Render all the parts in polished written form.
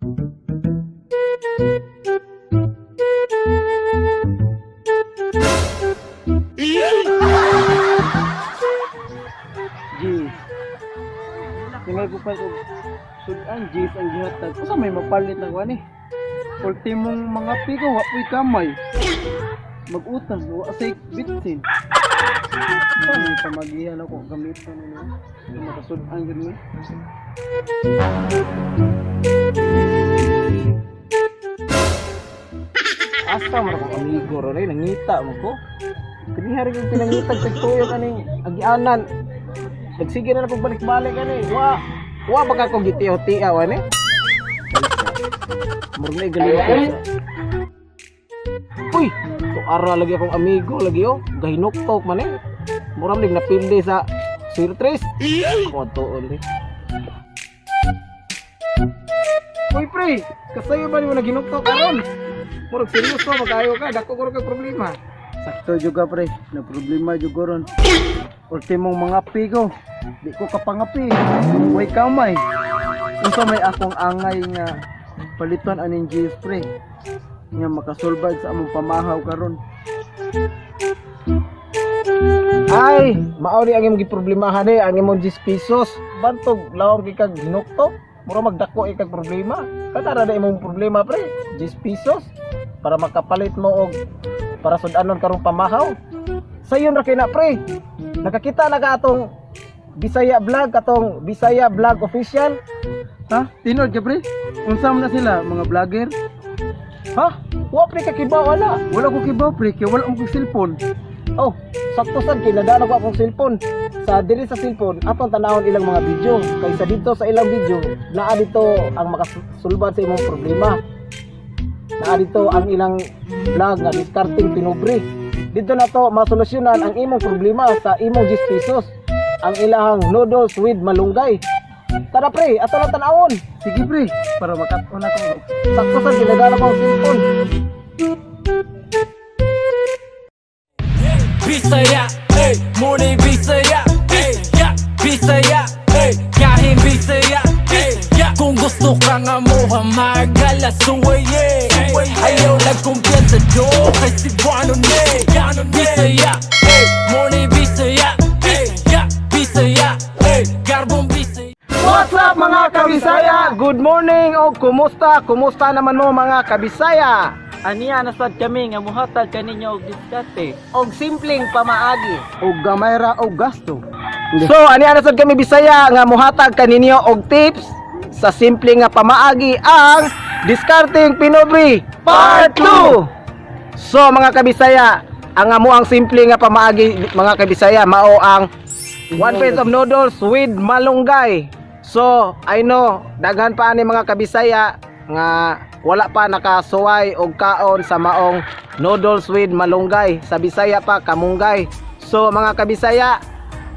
Jeez. Tingay ko pa kung sudan Jeez ang gihatag. Usa may mapalit na kuan eh. Ultimong mga pigo, wapoy kamay. Mag-utang, wa say bitsin. Saan may pamagihan ako gamitan nila. Makasudan gud ni. Asa man ako amigo ron ay nangita mo ko. Kini hari yung pinangitag sa tuyo kaning agianan. Nagsige na pagbalik-balik ani. Wa baka ko gitiyo-tiya ani. Murni galing ko. Uy, to ara lagi akong amigo lagi oh. Gahinok-tok man eh. Muram lig napildi sa Sirtres. Ko tuon di. Uy pre, kasayo ba mo naginok-tok karon? Murag seryoso magayo ka, dako ko kag problema. Sakto juga pre, na problema juga ron. Ultimong mga pigo, di ko kapangapi. Way kamay. Unsa may akong angay nga paliton aning GF pre. Nga makasulbad sa among pamahaw karon. Ay, mao ni ang imong giproblemahan eh, ang imong 10 pesos. Bantog lawom kay kag ginuktok. Mura magdako kag problema. Kada na imong problema pre, 10 pesos para makapalit mo og para sudanon karong pamahaw. Sayon ra kay na pre. Nakakita na ka atong Bisaya Vlog official. Ha? Tinod ka pre? Unsa man na sila mga vlogger? Ha? Wa pre ka kibaw wala. Wala ko kibaw pre, kay wala mo cellphone. Oh, sakto sad kay nadaan ako akong cellphone. Sa dili sa cellphone, atong tanawon ilang mga video. Kaysa dito sa ilang video, naa dito ang makasulbad sa imong problema. Naa dito ang ilang vlog nga discarding pinobre. Dito na to masolusyonan ang imong problema sa imong 10 pesos. Ang ilahang noodles with malunggay. Tara pre, ato na tanawon. Sige pre, para makat-on ako. Sakto sad kay nadaan ako ang cellphone. Bisaya, hey, morning Bisaya, hey, yeah, Bisaya, hey, kahit Bisaya, hey, yeah. Kung gusto ka nga mo hamagala suway, ayaw lang kumpiyansa do, kay si Buano ne, Bisaya, hey, morning Bisaya, hey, yeah, Bisaya, hey, garbong Bisaya. What's up mga kabisaya? Good morning o kumusta? Kumusta naman mo mga kabisaya? Aniya nasad kami nga muhatag kaninyo og diskarte og simpleng pamaagi og gamay ra og gasto. So aniya nasad kami bisaya nga muhatag kaninyo og tips sa simple nga pamaagi ang discarding pinobre part 2. So mga kabisaya, ang amuang simple nga pamaagi mga kabisaya mao ang 1 piece of noodles with malunggay. So I know daghan pa ani mga kabisaya nga wala pa nakasuway og kaon sa maong noodles with malunggay. Sa Bisaya pa kamunggay. So mga kabisaya,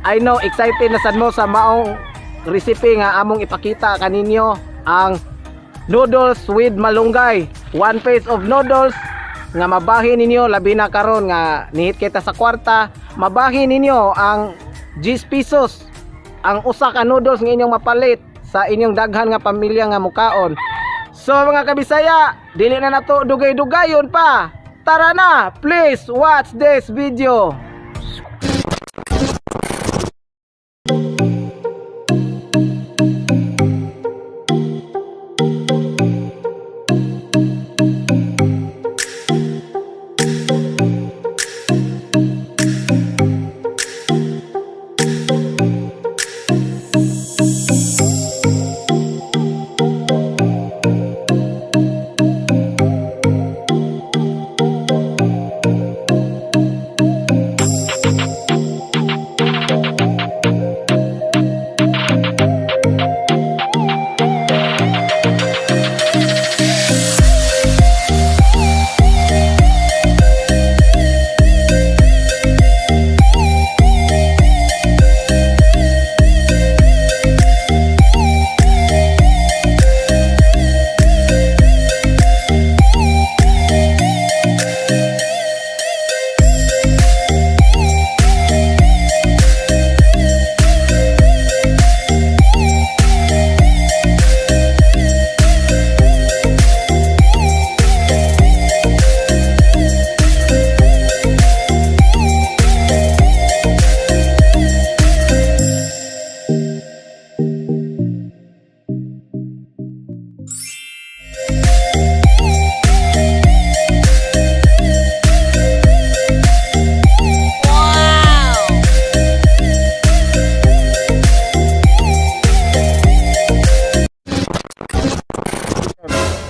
I know excited na sad mo sa maong recipe nga among ipakita kaninyo, ang noodles with malunggay. 1 piece of noodles nga mabahin ninyo labi na karon nga nihit kita sa kwarta, mabahin ninyo ang 10 pesos ang usa ka noodles nga inyong mapalit sa inyong daghan nga pamilya nga mukaon. So mga kabisaya, dili na nato dugay-dugayon pa. Tara na, please watch this video.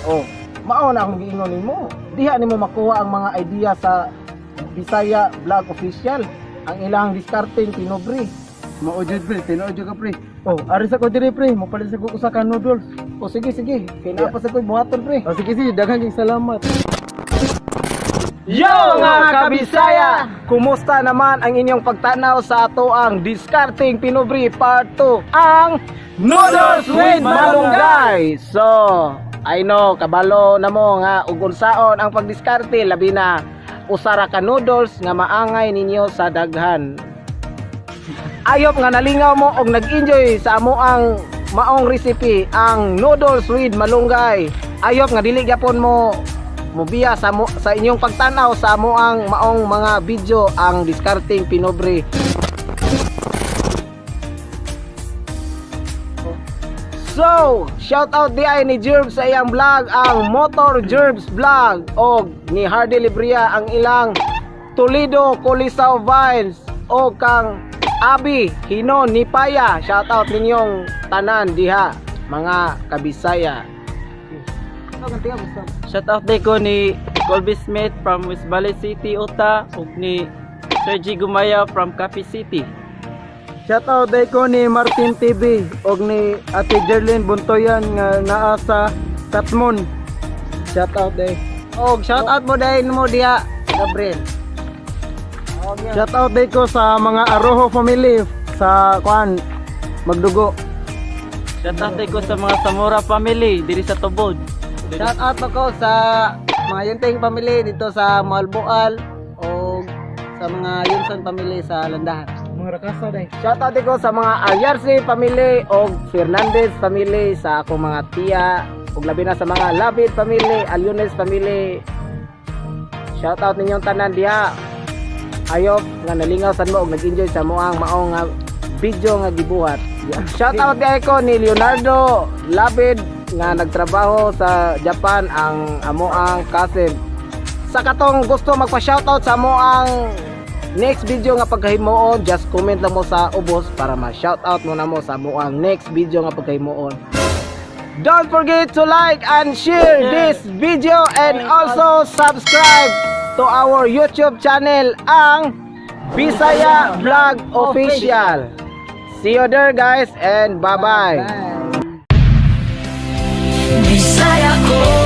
Oh, mao na akong giingon nimo. Diha nimo makuha ang mga idea sa Bisaya Vlog Official. Ang ilang discarding pinobre. Mao jud pre, tinuod jud ka pre. Oh, Ari sa ko diri pre, mapalit sa ko usa ka noodles. oh sige sige. Kaya pa sa ko'y buhaton pre. O sige sige, daghang kayong salamat. Yo mga kabisaya! Kumusta naman ang inyong pagtanaw sa ato ang Discarding Pinobri Part 2 ang Noodles with Malunggay. So, I know kabalo na mo nga ug unsaon ang pagdiskarte labi na usara ka noodles nga maangay ninyo sa daghan. Ayop nga nalingaw mo og nag-enjoy sa amo ang maong recipe ang Noodles with Malunggay. Ayop nga dili gyapon mo mobiya sa inyong pagtanaw sa amo ang maong mga video ang Discarding Pinobri. So, shout out di ay ni Jerbs sa iyang vlog ang Motor Jerbs Vlog o ni Hardy Libria ang ilang Toledo Colisao Vines o kang Abi Hino Nipaya. Shout out ninyong tanan diha mga kabisaya. Shout out day ko ni Colby Smith from West Valley City, Utah ug ni Sergi Gumaya from Capi City. Shoutout day ko ni Martin TV og ni Ate Jerlyn Buntoyan nga naa sa Katmon. Shoutout day. Og shout out mo dahil mo diha Gabriel. Shoutout day ko sa mga Arojo family sa kuan Magdugo. Shout out day ko sa mga Zamora family diri sa Tubod. Shout out ako sa mga Yunting family dito sa Malboal o sa mga Yunson family sa Landahan. Mga rakasa day. Shout out ko sa mga Ayarsi family o Fernandez family sa akong mga tiya ug labi na sa mga Labid family, Aliones family. Shout out ninyong tanan diha. Ayop nga nalingaw sad mo og nag-enjoy sa moang maong nga video nga gibuhat. Shout out diha ko ni Leonardo Labid nga nagtrabaho sa Japan ang amo ang cousin. Sa katong gusto magpa-shoutout sa amo ang next video nga pagkahimuon, just comment lang mo sa ubos para ma-shoutout mo na mo sa amo ang next video nga pagkahimuon. Don't forget to like and share this video and also subscribe to our YouTube channel ang Bisaya Vlog Official. See you there guys and bye-bye. Bisaya ko